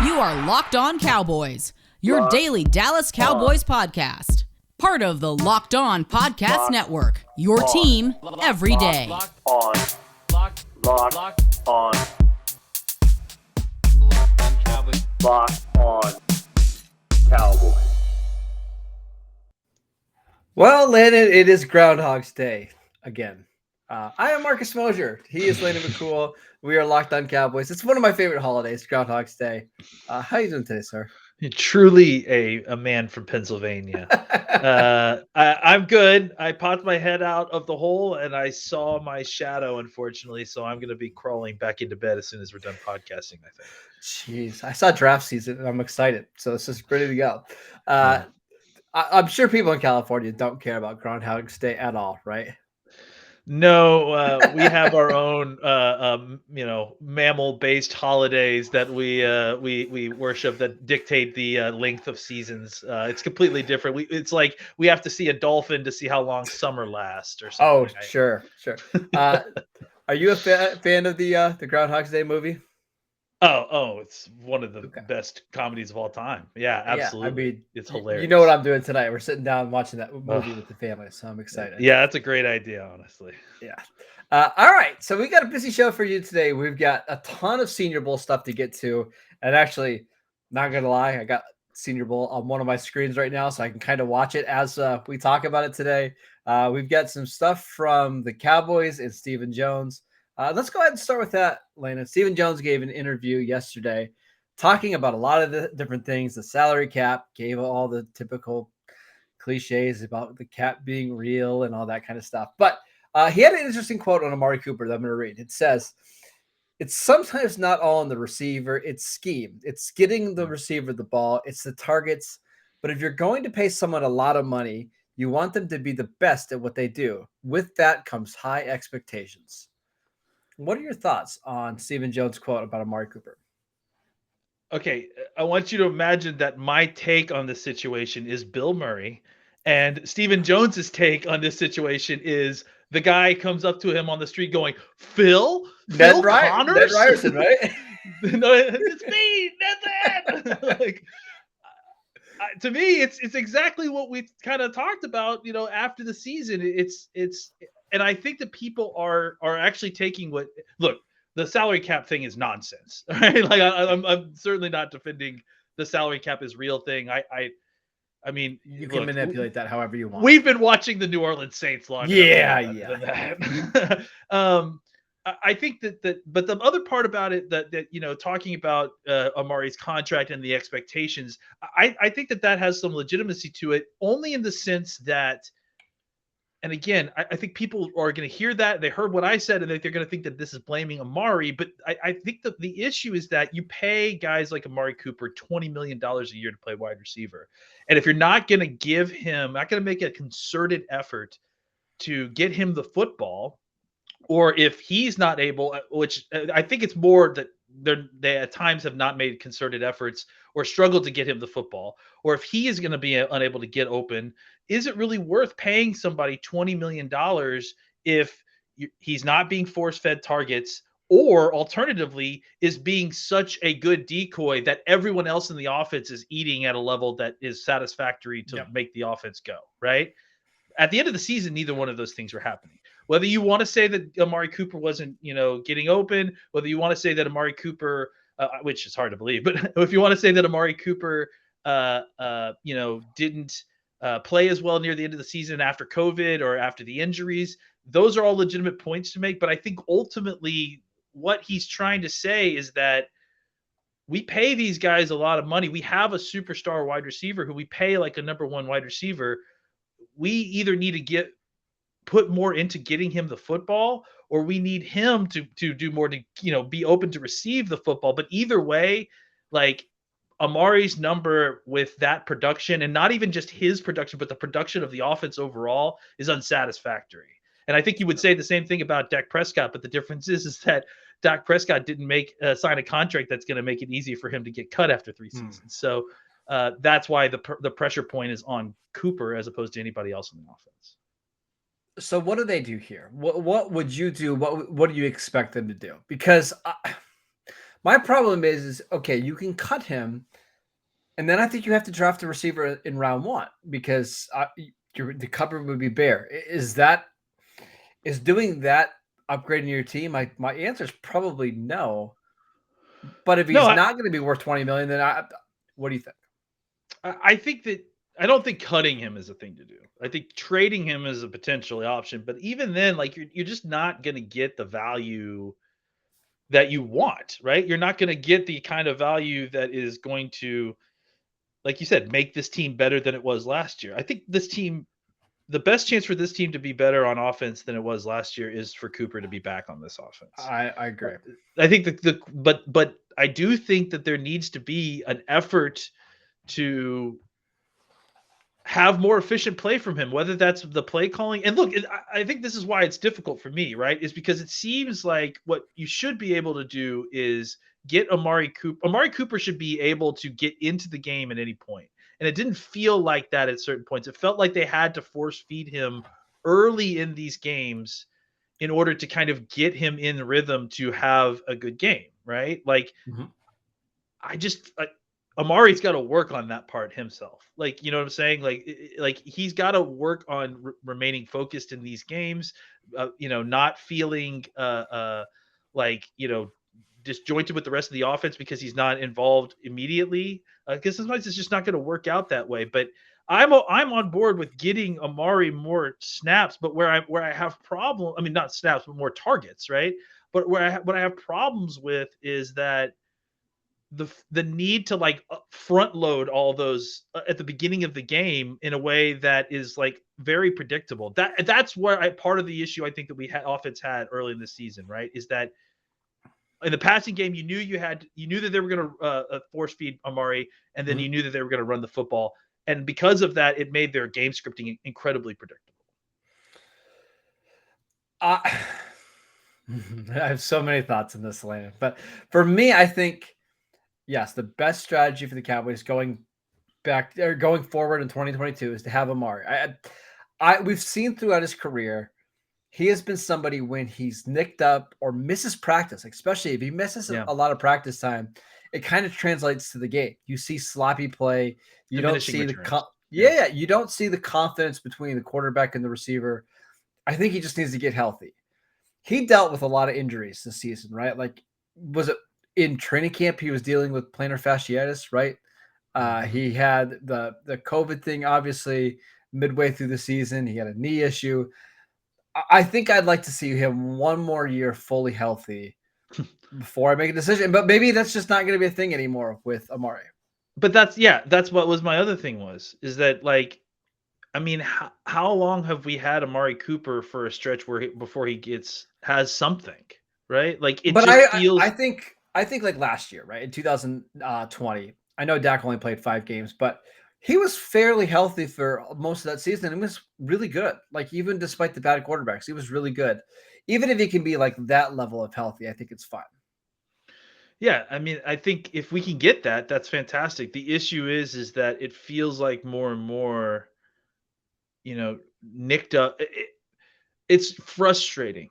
You are Locked On Cowboys, your daily Dallas Cowboys podcast. Part of the Locked On Podcast Network, your team every day. Locked on Cowboys. Locked on Cowboys. Well, Landon, it is Groundhog's Day again. I am Marcus Mosher. He is Landon McCool. We are Locked On Cowboys. It's one of my favorite holidays, Groundhog's Day. How are you doing today, sir? Truly a man from Pennsylvania. I'm good. I popped my head out of the hole and I saw my shadow, unfortunately. So I'm going to be crawling back into bed as soon as we're done podcasting, I think. Jeez, I saw draft season and I'm excited. So it's just ready to go. I'm sure people in California don't care about Groundhog's Day at all, right? No, we have our own, mammal-based holidays that we worship that dictate the length of seasons. It's completely different. It's like we have to see a dolphin to see how long summer lasts, or something. Oh, sure. Are you a fan of the Groundhog's Day movie? Oh, it's one of the best comedies of all time. Yeah, absolutely. Yeah, I mean, it's hilarious. You know what I'm doing tonight? We're sitting down watching that movie with the family, so I'm excited. Yeah, that's a great idea, honestly. Yeah. All right, so we got a busy show for you today. We've got a ton of Senior Bowl stuff to get to, and actually, not gonna lie, I got Senior Bowl on one of my screens right now, so I can kind of watch it as we talk about it today. We've got some stuff from the Cowboys and Stephen Jones. Let's go ahead and start with that, Landon. Stephen Jones gave an interview yesterday talking about a lot of the different things. The salary cap, gave all the typical cliches about the cap being real and all that kind of stuff. But he had an interesting quote on Amari Cooper that I'm going to read. It says, "It's sometimes not all on the receiver. It's scheme. It's getting the receiver the ball. It's the targets. But if you're going to pay someone a lot of money, you want them to be the best at what they do. With that comes high expectations." What are your thoughts on Stephen Jones' quote about Amari Cooper? Okay, I want you to imagine that my take on this situation is Bill Murray, and Stephen Jones's take on this situation is the guy comes up to him on the street going, Phil Connors? Ned Ryerson, right? No, it's me, Nathan! To me, it's exactly what we kind of talked about, after the season. And I think that people are actually taking the salary cap thing is nonsense, right? Like I'm certainly not defending the salary cap is real thing. I mean, you can manipulate that however you want. We've been watching the New Orleans Saints long. Yeah. I think but the other part about it that talking about Amari's contract and the expectations, I think that has some legitimacy to it, only in the sense that. And again, I think people are going to hear that. They heard what I said, and they're going to think that this is blaming Amari. But I think that the issue is that you pay guys like Amari Cooper $20 million a year to play wide receiver. And if you're not going to make a concerted effort to get him the football, or if he's not able, which I think it's more that they at times have not made concerted efforts or struggled to get him the football, or if he is going to be unable to get open, is it really worth paying somebody $20 million if he's not being force-fed targets, or alternatively is being such a good decoy that everyone else in the offense is eating at a level that is satisfactory to make the offense go, right? At the end of the season, neither one of those things were happening. Whether you want to say that Amari Cooper wasn't, getting open, whether you want to say that Amari Cooper, which is hard to believe, but if you want to say that Amari Cooper, didn't play as well near the end of the season after COVID or after the injuries, those are all legitimate points to make. But I think ultimately what he's trying to say is that we pay these guys a lot of money. We have a superstar wide receiver who we pay like a number one wide receiver. We either need to put more into getting him the football, or we need him to do more to, be open to receive the football. But either way, like Amari's number with that production, and not even just his production, but the production of the offense overall, is unsatisfactory. And I think you would say the same thing about Dak Prescott, but the difference is that Dak Prescott didn't sign a contract that's going to make it easy for him to get cut after 3 seasons. So that's why the pressure point is on Cooper as opposed to anybody else in the offense. So what do they do here? What would you do? What do you expect them to do? Because my problem is okay, you can cut him, and then I think you have to draft a receiver in round one because the cupboard would be bare. Is doing that upgrading your team? My answer is probably no. But if he's No, not going to be worth 20 million, then what do you think? I think that I don't think cutting him is a thing to do. I think trading him is a potential option, but even then, like you're just not going to get the value that you want, right? You're not going to get the kind of value that is going to, like you said, make this team better than it was last year. I think this team, the best chance for this team to be better on offense than it was last year is for Cooper to be back on this offense. I agree. I think but I do think that there needs to be an effort to have more efficient play from him, whether that's the play calling. And look, I think this is why it's difficult for me, right? Is because it seems like what you should be able to do is get Amari Cooper. Amari Cooper should be able to get into the game at any point. And it didn't feel like that at certain points. It felt like they had to force feed him early in these games in order to kind of get him in rhythm to have a good game, right? Like, Amari's got to work on that part himself. Like, you know what I'm saying? Like he's got to work on remaining focused in these games, not feeling disjointed with the rest of the offense because he's not involved immediately. Because sometimes it's just not going to work out that way. But I'm on board with getting Amari more snaps, but where I have problem, I mean not snaps, but more targets, right? But what I have problems with is that the need to like front load all those at the beginning of the game in a way that is like very predictable. That's where part of the issue I think that we had offense had early in the season, right? Is that in the passing game, you knew that they were going to force feed Amari, and then you knew that they were going to run the football, and because of that, it made their game scripting incredibly predictable. I have so many thoughts in this, Landon, but for me, I think yes, the best strategy for the Cowboys going forward in 2022 is to have Amari. We've seen throughout his career, he has been somebody when he's nicked up or misses practice, especially if he misses a lot of practice time, it kind of translates to the game. You see sloppy play. You don't see you don't see the confidence between the quarterback and the receiver. I think he just needs to get healthy. He dealt with a lot of injuries this season, right? Like, was it in training camp? He was dealing with plantar fasciitis, right? He had the COVID thing, obviously, midway through the season. He had a knee issue. I think I'd like to see him one more year fully healthy before I make a decision. But maybe that's just not going to be a thing anymore with Amari. But that's what was my other thing is that, like, I mean, how long have we had Amari Cooper for a stretch before he has something, right? Like, feels. I think like last year, right? In 2020, I know Dak only played 5 games, but he was fairly healthy for most of that season. It was really good. Like, even despite the bad quarterbacks, he was really good. Even if he can be like that level of healthy, I think it's fine. Yeah, I mean, I think if we can get that, that's fantastic. The issue is that it feels like more and more, nicked up. It's frustrating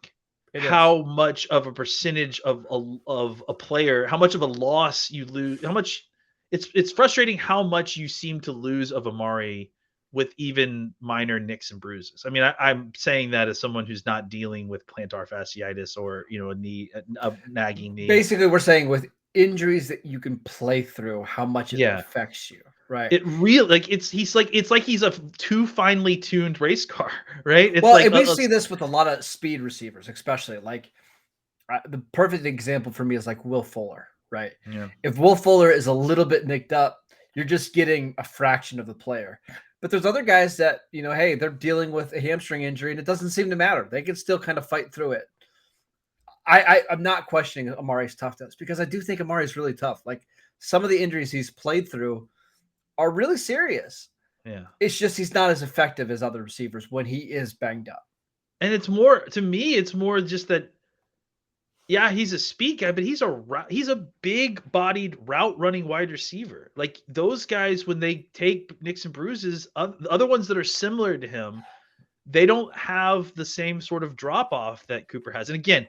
how much of a percentage of a player, how much of a loss you lose, how much it's frustrating how much you seem to lose of Amari with even minor nicks and bruises. I mean, I'm saying that as someone who's not dealing with plantar fasciitis or a nagging knee. Basically, we're saying with injuries that you can play through, how much it affects you, right? It really it's like he's a too finely tuned race car, right? It's we see this with a lot of speed receivers, especially like the perfect example for me is like Will Fuller, right? Yeah. If Will Fuller is a little bit nicked up, you're just getting a fraction of the player. But there's other guys that, hey, they're dealing with a hamstring injury and it doesn't seem to matter. They can still kind of fight through it. I'm not questioning Amari's toughness because I do think Amari's really tough. Like, some of the injuries he's played through are really serious. Yeah. It's just he's not as effective as other receivers when he is banged up. And it's more just that, yeah, he's a speed guy, but he's a big-bodied route-running wide receiver. Like, those guys, when they take nicks and bruises, the other ones that are similar to him, they don't have the same sort of drop off that Cooper has. And again,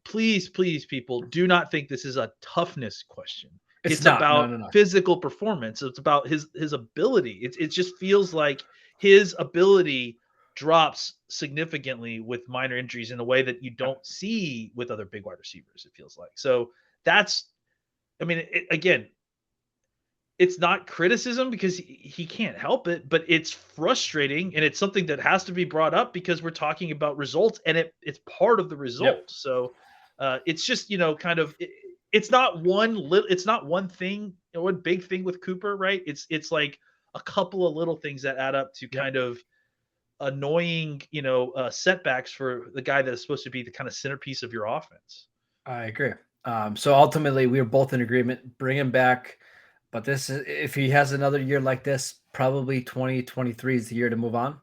please, people, do not think this is a toughness question. It's not. about No. physical performance. It's about his ability. It just feels like his ability drops significantly with minor injuries in a way that you don't see with other big wide receivers, it feels like. So that's, I mean, again, it's not criticism because he can't help it, but it's frustrating, and it's something that has to be brought up because we're talking about results, and it's part of the result. Yep. So it's just, kind of, it's not one thing, one big thing with Cooper, right? It's like a couple of little things that add up to kind of annoying, setbacks for the guy that is supposed to be the kind of centerpiece of your offense. I agree. So ultimately, we were both in agreement. Bring him back. But this is, if he has another year like this, probably 2023 is the year to move on.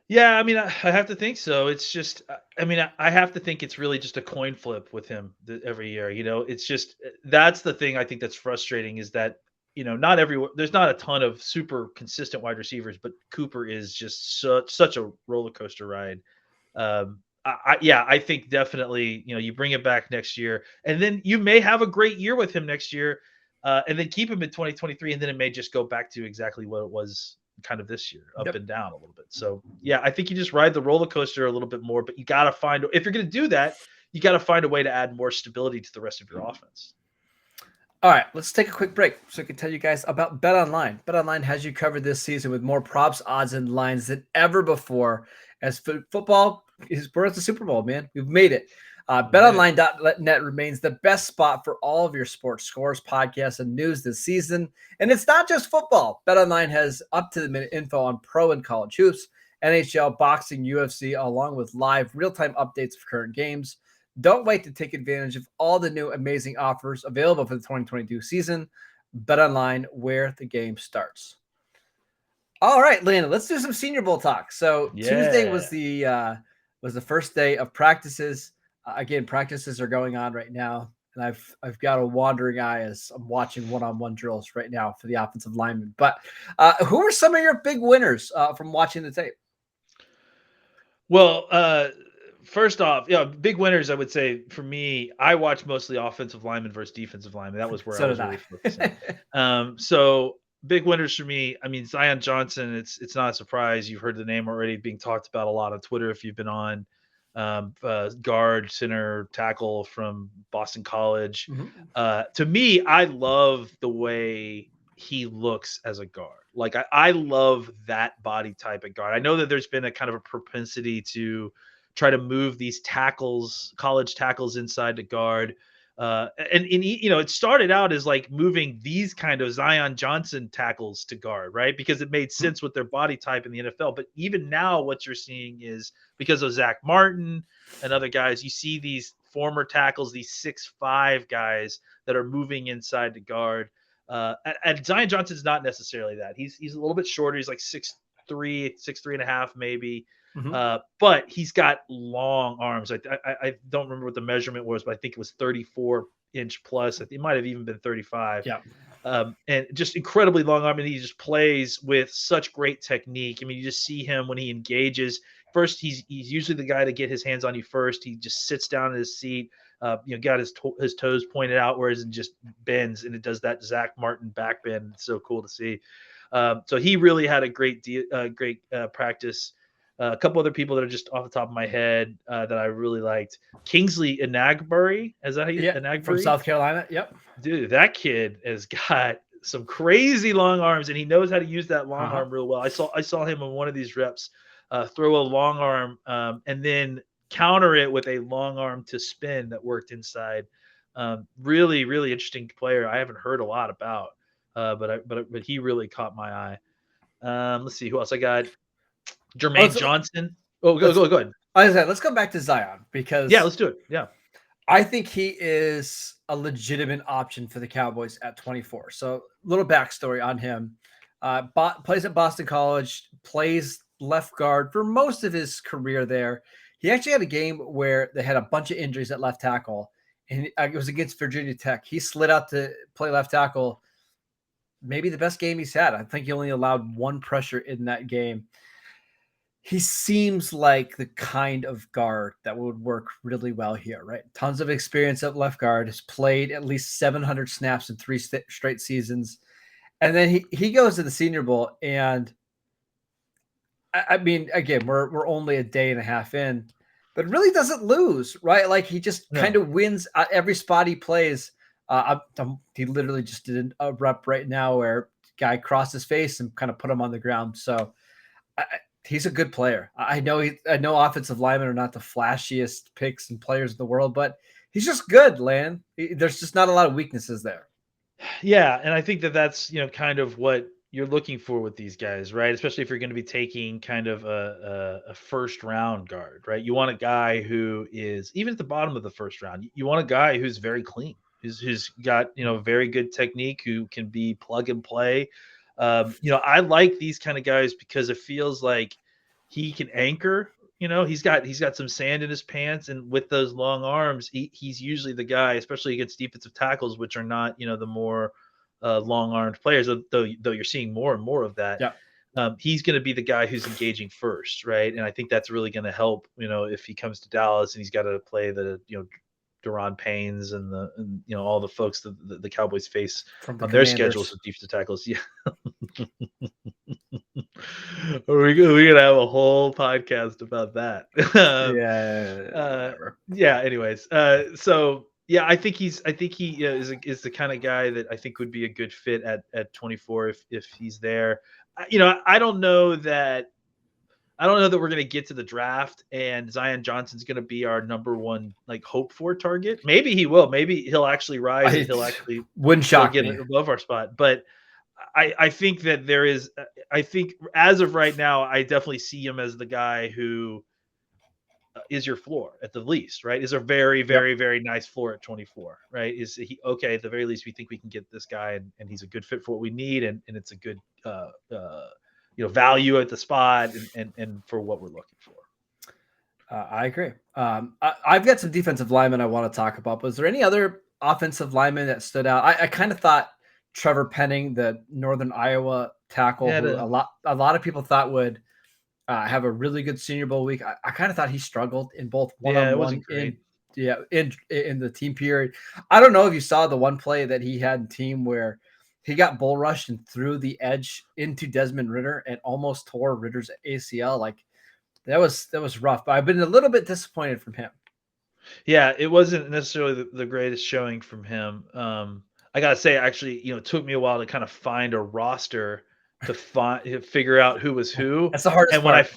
Yeah, I mean, I have to think so. It's just, I mean, I have to think it's really just a coin flip with him every year. It's just, that's the thing I think that's frustrating is that, not everyone, there's not a ton of super consistent wide receivers, but Cooper is just such a roller coaster ride. I think definitely, you bring him back next year, and then you may have a great year with him next year. And then keep him in 2023, and then it may just go back to exactly what it was kind of this year, up and down a little bit. So, yeah, I think you just ride the roller coaster a little bit more, but you got to if you're going to do that, you got to find a way to add more stability to the rest of your offense. All right, let's take a quick break so I can tell you guys about BetOnline. BetOnline has you covered this season with more props, odds, and lines than ever before. As football is, we're at the Super Bowl, man. We've made it. BetOnline.net remains the best spot for all of your sports scores, podcasts, and news this season. And it's not just football. BetOnline has up-to-the-minute info on pro and college hoops, NHL, boxing, UFC, along with live real-time updates of current games. Don't wait to take advantage of all the new amazing offers available for the 2022 season. BetOnline, where the game starts. All right, Landon, let's do some Senior Bowl talk. So Tuesday was the first day of practices. Again, practices are going on right now, and I've got a wandering eye as I'm watching one-on-one drills right now for the offensive linemen. But who are some of your big winners from watching the tape? Well, first off, big winners, I would say for me, I watch mostly offensive linemen versus defensive linemen. That was where I was really focusing. So big winners for me, I mean, Zion Johnson, it's not a surprise. You've heard the name already being talked about a lot on Twitter if you've been on. Guard, center, tackle from Boston College. Mm-hmm. To me, I love the way he looks as a guard. Like I love that body type of guard. I know that there's been a kind of a propensity to try to move these tackles, college tackles inside the guard. And it started out as like moving these kind of Zion Johnson tackles to guard, right? Because it made sense with their body type in the NFL. But even now, what you're seeing is because of Zach Martin and other guys, you see these former tackles, these 6'5" guys that are moving inside the guard. And Zion Johnson's not necessarily that. He's a little bit shorter. He's like 6'3", 6'3.5" maybe. Mm-hmm. But he's got long arms. I don't remember what the measurement was, but I think it was 34-inch plus. It might have even been 35. Yeah. And just incredibly long arm, and he just plays with such great technique. I mean, you just see him when he engages. First, he's usually the guy to get his hands on you first. He just sits down in his seat, got his toes pointed outwards and just bends, and it does that Zach Martin back bend. It's so cool to see. So he really had a great practice. A couple other people that are just off the top of my head that I really liked. Kingsley Enagbare, is that how you Enagbare? From South Carolina? Yep. Dude, that kid has got some crazy long arms, and he knows how to use that long arm real well. I saw him in one of these reps throw a long arm and then counter it with a long arm to spin that worked inside. Really, really interesting player. I haven't heard a lot about, but he really caught my eye. Let's see who else I got. Jermaine Johnson. Go ahead. Let's go back to Zion because let's do it. Yeah, I think he is a legitimate option for the Cowboys at 24. So little backstory on him. Plays at Boston College, plays left guard for most of his career there. He actually had a game where they had a bunch of injuries at left tackle, and it was against Virginia Tech. He slid out to play left tackle. Maybe the best game he's had. I think he only allowed one pressure in that game. he seems like the kind of guard that would work really well here, right? Tons of experience at left guard, has played at least 700 snaps in 3 straight seasons. And then he goes to the Senior Bowl, and I mean, again, we're only a day and a half in, but really doesn't lose, right? Like he just kind of wins every spot he plays. He literally just did a rep right now where guy crossed his face and kind of put him on the ground. So he's a good player. I know offensive linemen are not the flashiest picks and players in the world, but he's just good, Lan. There's just not a lot of weaknesses there. Yeah, and I think that's kind of what you're looking for with these guys, right? Especially if you're going to be taking kind of a first round guard, right? You want a guy who is even at the bottom of the first round. You want a guy who's very clean, who's got very good technique, who can be plug and play. I like these kind of guys because it feels like he can anchor. He's got some sand in his pants, and with those long arms, he's usually the guy, especially against defensive tackles, which are not the more long-armed players. Though you're seeing more and more of that. Yeah. He's going to be the guy who's engaging first, right? And I think that's really going to help. If he comes to Dallas and he's got to play the Daron Paynes and all the folks that the Cowboys face on their schedules with defensive tackles. Yeah. We're gonna have a whole podcast about that. Anyways, I think he is the kind of guy that I think would be a good fit at 24 if he's there. I don't know that we're going to get to the draft and Zion Johnson's going to be our number one hope for target. Maybe he will. Maybe he'll actually rise. And he'll actually get above our spot. But I think that there is. I think as of right now, I definitely see him as the guy who is your floor at the least. Right? Is a very, very, very nice floor at 24. Right? Is he okay? At the very least, we think we can get this guy, and he's a good fit for what we need, and it's a good. Value at the spot and for what we're looking for. I agree. I've got some defensive linemen I want to talk about. Was there any other offensive linemen that stood out? I kind of thought Trevor Penning, the Northern Iowa tackle, who a lot of people thought would have a really good Senior Bowl week. I kind of thought he struggled in both one-on-one in the team period. I don't know if you saw the one play that he had in team where he got bull rushed and threw the edge into Desmond Ridder and almost tore Ritter's ACL. Like that was rough, but I've been a little bit disappointed from him. Yeah, it wasn't necessarily the greatest showing from him. I gotta say, actually, it took me a while to kind of find a roster to figure out who was who. That's the hardest and part.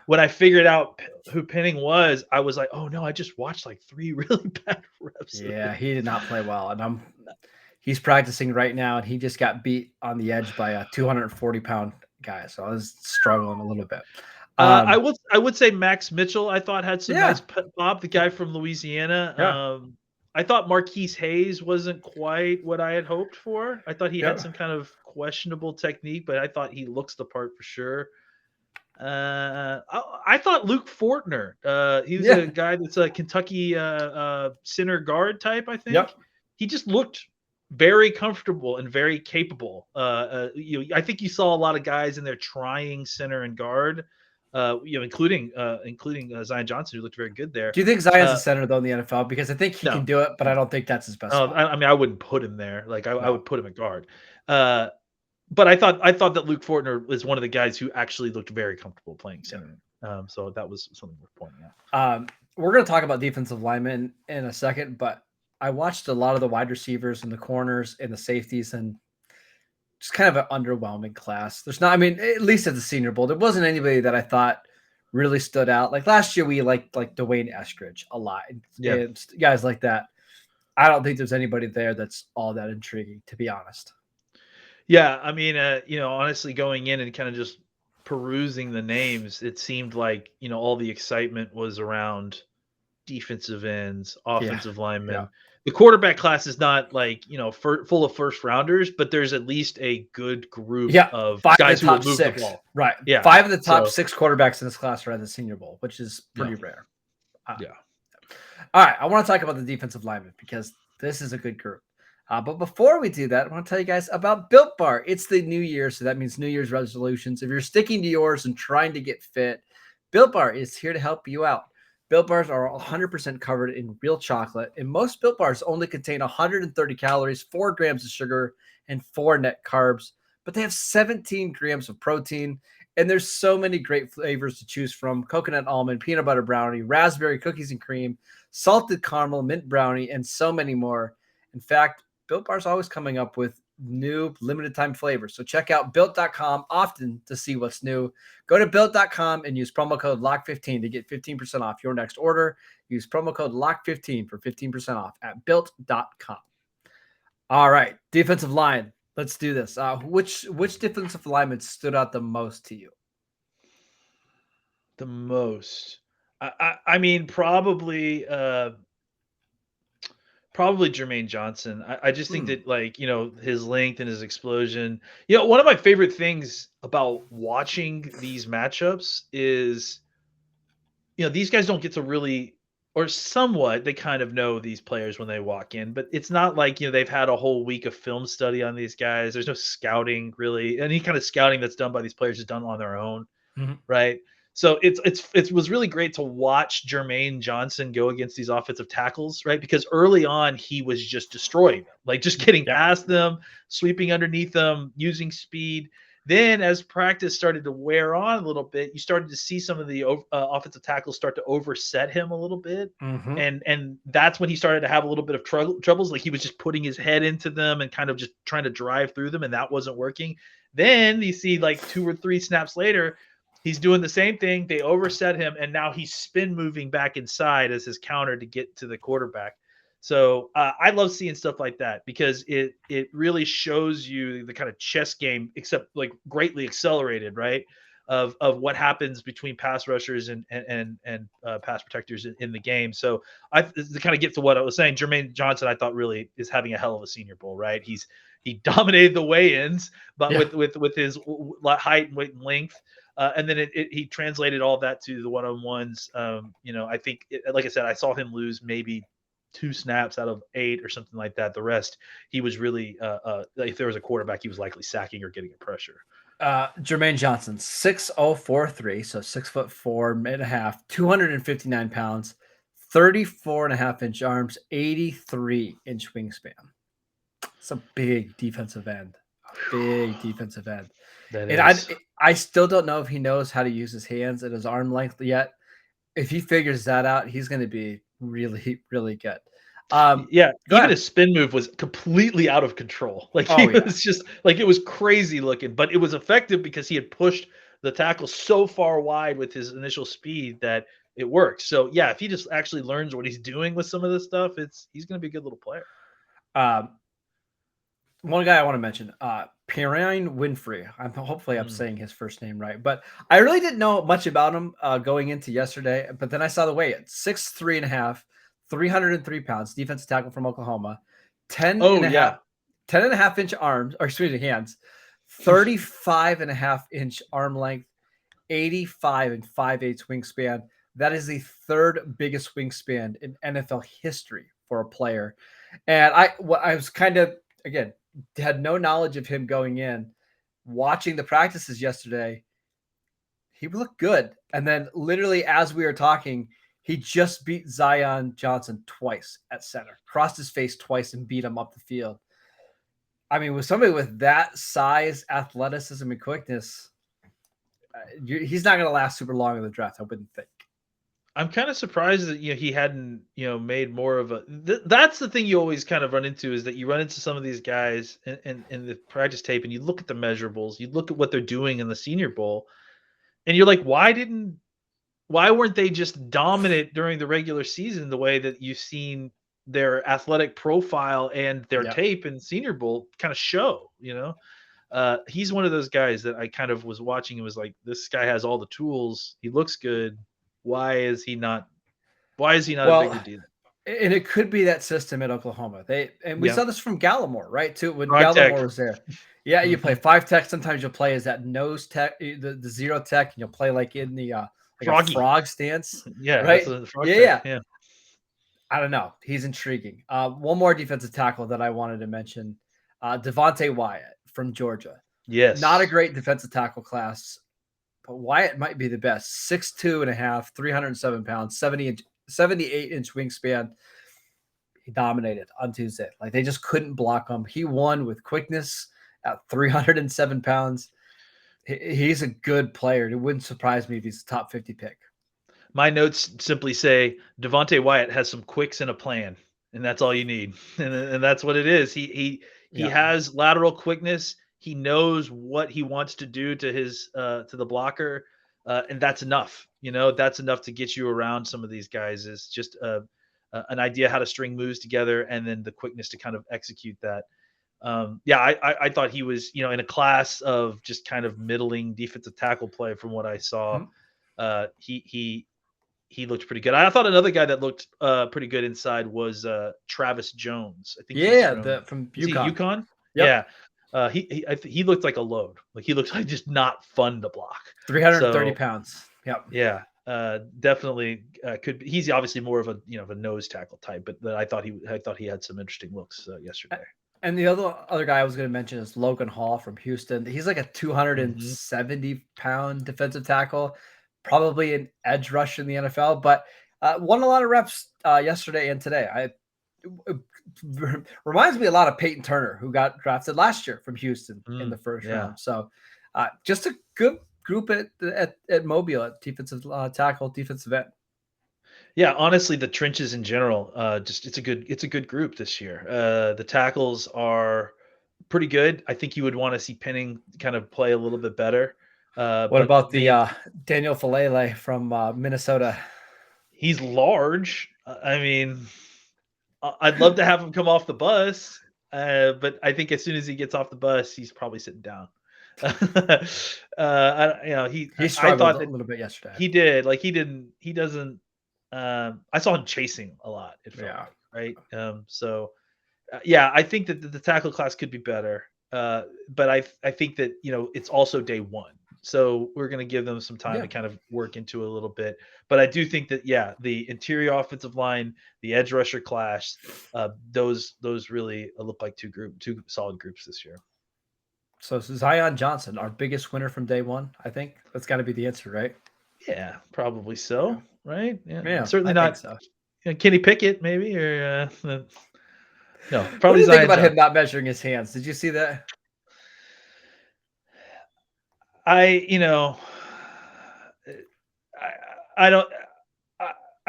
When I figured out who Penning was, I was like, oh no, I just watched 3 really bad reps. Yeah, he did not play well, and he's practicing right now, and he just got beat on the edge by a 240-pound guy. So I was struggling a little bit. I would say Max Mitchell, I thought, had some nice pop. The guy from Louisiana. Yeah. I thought Marquise Hayes wasn't quite what I had hoped for. I thought he had some kind of questionable technique, but I thought he looks the part for sure. I thought Luke Fortner. He was a guy that's a Kentucky center guard type, I think. Yep. He just looked very comfortable and very capable. I think you saw a lot of guys in there trying center and guard, including Zion Johnson, who looked very good there. Do you think Zion's a center though in the NFL? Because I think he can do it, but I don't think that's his best. I mean, I wouldn't put him there. I would put him at guard. But I thought that Luke Fortner was one of the guys who actually looked very comfortable playing center. So that was something worth pointing out. We're going to talk about defensive linemen in a second, but I watched a lot of the wide receivers and the corners and the safeties, and just kind of an underwhelming class. There's not, I mean, at least at the Senior Bowl, there wasn't anybody that I thought really stood out. Like last year, we liked Dwayne Eskridge a lot, and guys like that. I don't think there's anybody there that's all that intriguing, to be honest. Yeah, I mean, honestly, going in and kind of just perusing the names, it seemed like all the excitement was around defensive ends, offensive linemen. Yeah. The quarterback class is not full of first rounders, but there's at least a good group of guys who will move the ball. Right. Yeah. 5 of the top 6 quarterbacks in this class are at the Senior Bowl, which is pretty rare. All right. I want to talk about the defensive linemen because this is a good group. But before we do that, I want to tell you guys about Built Bar. It's the new year, so that means New Year's resolutions. If you're sticking to yours and trying to get fit, Built Bar is here to help you out. Built Bars are 100% covered in real chocolate, and most Built Bars only contain 130 calories, 4 grams of sugar, and 4 net carbs, but they have 17 grams of protein, and there's so many great flavors to choose from: coconut almond, peanut butter brownie, raspberry cookies and cream, salted caramel, mint brownie, and so many more. In fact, Built Bar's always coming up with new limited time flavors. So check out built.com often to see what's new. Go to built.com and use promo code LOCK15 to get 15% off your next order. Use promo code LOCK15 for 15% off at built.com. All right, defensive line. Let's do this. Which defensive lineman stood out the most to you? The most. I mean, probably Jermaine Johnson. I just think that, like, you know, his length and his explosion. You know, one of my favorite things about watching these matchups is, you know, these guys don't get to really, or somewhat, they kind of know these players when they walk in, but it's not like, you know, they've had a whole week of film study on these guys. There's no scouting really. Any kind of scouting that's done by these players is done on their own, right? So it was really great to watch Jermaine Johnson go against these offensive tackles, right? Because early on he was just destroying them, like just getting past them, sweeping underneath them, using speed. Then as practice started to wear on a little bit, you started to see some of the offensive tackles start to overset him a little bit. And that's when he started to have a little bit of troubles. Like he was just putting his head into them and kind of just trying to drive through them, and that wasn't working. Then you see, like 2 or 3 snaps later, he's doing the same thing. They overset him, and now he's spin moving back inside as his counter to get to the quarterback. So I love seeing stuff like that because it really shows you the kind of chess game, except like greatly accelerated, right? Of what happens between pass rushers and pass protectors in the game. So to kind of get to what I was saying, Jermaine Johnson, I thought really is having a hell of a Senior Bowl, right? He dominated the weigh-ins, but with his height and weight and length. And then he translated all that to the one-on-ones. You know, I think, like I said, I saw him lose maybe 2 snaps out of 8 or something like that. The rest, he was really, if there was a quarterback, he was likely sacking or getting a pressure. Jermaine Johnson, 6'0", so 6'4.5", 259 pounds, 34.5-inch arms, 83-inch wingspan. It's a big defensive end. That And is. I still don't know if he knows how to use his hands at his arm length yet. If he figures that out, he's going to be really, really good. Even his spin move was completely out of control. Like was just like, it was crazy looking, but it was effective because he had pushed the tackle so far wide with his initial speed that it worked. So yeah, if he just actually learns what he's doing with some of this stuff, he's going to be a good little player. One guy I want to mention, Perrine Winfrey. Hopefully I'm saying his first name right, but I really didn't know much about him going into yesterday. But then I saw the weigh-in: 6'3.5", 303 pounds, defensive tackle from Oklahoma, 10.5-inch arms, or excuse me, hands, 35.5-inch arm length, 85 5/8 wingspan. That is the 3rd biggest wingspan in NFL history for a player. And I was kind of, again, had no knowledge of him going in. Watching the practices yesterday, he looked good. And then literally as we were talking, he just beat Zion Johnson twice at center, crossed his face twice and beat him up the field. I mean, with somebody with that size, athleticism, and quickness, he's not going to last super long in the draft, I wouldn't think. I'm kind of surprised that he hadn't made more of a. That's the thing you always kind of run into, is that you run into some of these guys in the practice tape, and you look at the measurables, you look at what they're doing in the Senior Bowl, and you're like, why weren't they just dominant during the regular season the way that you've seen their athletic profile and their tape in Senior Bowl kind of show? He's one of those guys that I kind of was watching and was like, this guy has all the tools. He looks good. Why is he not a bigger deal? And it could be that system at Oklahoma. We saw this from Gallimore, right? Too, when Five Gallimore tech. was there. Yeah, you play 5 tech. Sometimes you'll play as that nose tech, the 0 tech, and you'll play like in the a frog stance. Yeah, right. Yeah. I don't know. He's intriguing. One more defensive tackle that I wanted to mention, Devonta Wyatt from Georgia. Yes. Not a great defensive tackle class but Wyatt might be the best. 6'2.5", 307 pounds, 78-inch wingspan. He dominated on Tuesday. Like, they just couldn't block him. He won with quickness at 307 pounds. He's a good player. It wouldn't surprise me if he's a top 50 pick. My notes simply say Devonta Wyatt has some quicks and a plan, and that's all you need. And that's what it is. He has lateral quickness. He knows what he wants to do to his to the blocker, and that's enough. That's enough to get you around some of these guys. Is just an idea how to string moves together, and then the quickness to kind of execute that. I thought he was, in a class of just kind of middling defensive tackle play from what I saw. He looked pretty good. I thought another guy that looked pretty good inside was Travis Jones. I think from UConn. Is he UConn? Yep. Yeah. He looked like a load. Like, he looked like just not fun to block. 330 pounds. Yep. Yeah. Definitely could be. He's obviously more of a nose tackle type, but I thought he had some interesting looks yesterday. And the other guy I was going to mention is Logan Hall from Houston. He's like a 270-pound defensive tackle, probably an edge rush in the NFL, but won a lot of reps yesterday and today. It reminds me a lot of Peyton Turner, who got drafted last year from Houston in the first round. So just a good group at Mobile at defensive tackle, defensive end. Yeah, honestly, the trenches in general, it's a good group this year. The tackles are pretty good. I think you would want to see Penning kind of play a little bit better. What about the Daniel Falele from Minnesota? He's large. I mean, I'd love to have him come off the bus, but I think as soon as he gets off the bus, he's probably sitting down. He struggled a little bit yesterday. He did. Like, he doesn't. I saw him chasing a lot. Right. I think that the tackle class could be better. But I think that, it's also day one. So we're going to give them some time to kind of work into it a little bit. But I do think that, the interior offensive line, the edge rusher class, those really look like two solid groups this year. So Zion Johnson, our biggest winner from day one, I think that's got to be the answer, right? Yeah, probably so. Yeah. Right? Yeah, certainly not. So. Kenny Pickett, maybe, or no, probably. What do you think about Johnson. him not measuring his hands? Did you see that? I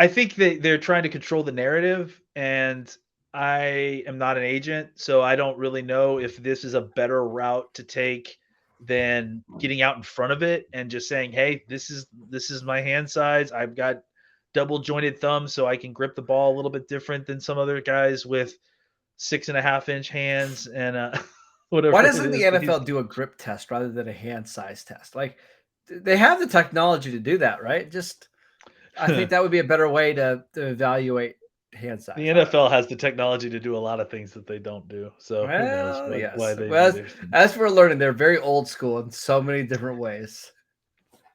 think they're trying to control the narrative, and I am not an agent, so I don't really know if this is a better route to take than getting out in front of it and just saying, hey, this is my hand size. I've got double jointed thumbs, so I can grip the ball a little bit different than some other guys with 6.5-inch hands and whatever. Why doesn't the NFL do a grip test rather than a hand size test? Like, they have the technology to do that, right? I think that would be a better way to evaluate hand size. The NFL has the technology to do a lot of things that they don't do. So who knows why they as we're learning, they're very old school in so many different ways.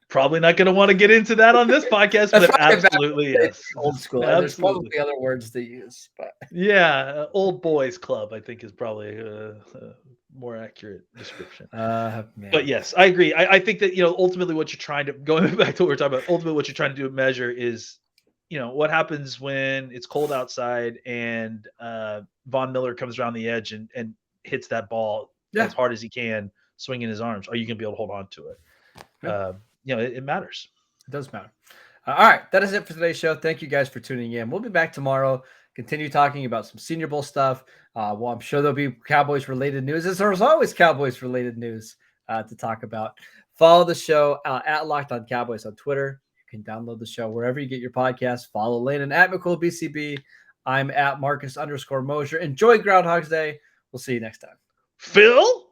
Probably not going to want to get into that on this podcast, but absolutely yes. Old school. Absolutely. There's probably other words to use, but old boys club, I think, is probably a more accurate description. But yes, I agree. I think that ultimately what you're trying to going back to what we're talking about. Ultimately, what you're trying to do measure is what happens when it's cold outside and Von Miller comes around the edge and hits that ball as hard as he can, swinging his arms. Are you going to be able to hold on to it? It matters. It does matter. All right. That is it for today's show. Thank you guys for tuning in. We'll be back tomorrow, continue talking about some Senior Bowl stuff. I'm sure there'll be Cowboys related news, as there's always Cowboys related news to talk about. Follow the show at Locked On Cowboys on Twitter. You can download the show wherever you get your podcasts. Follow Landon at McCool BCB. I'm at Marcus _Mosher. Enjoy Groundhog's Day. We'll see you next time. Phil?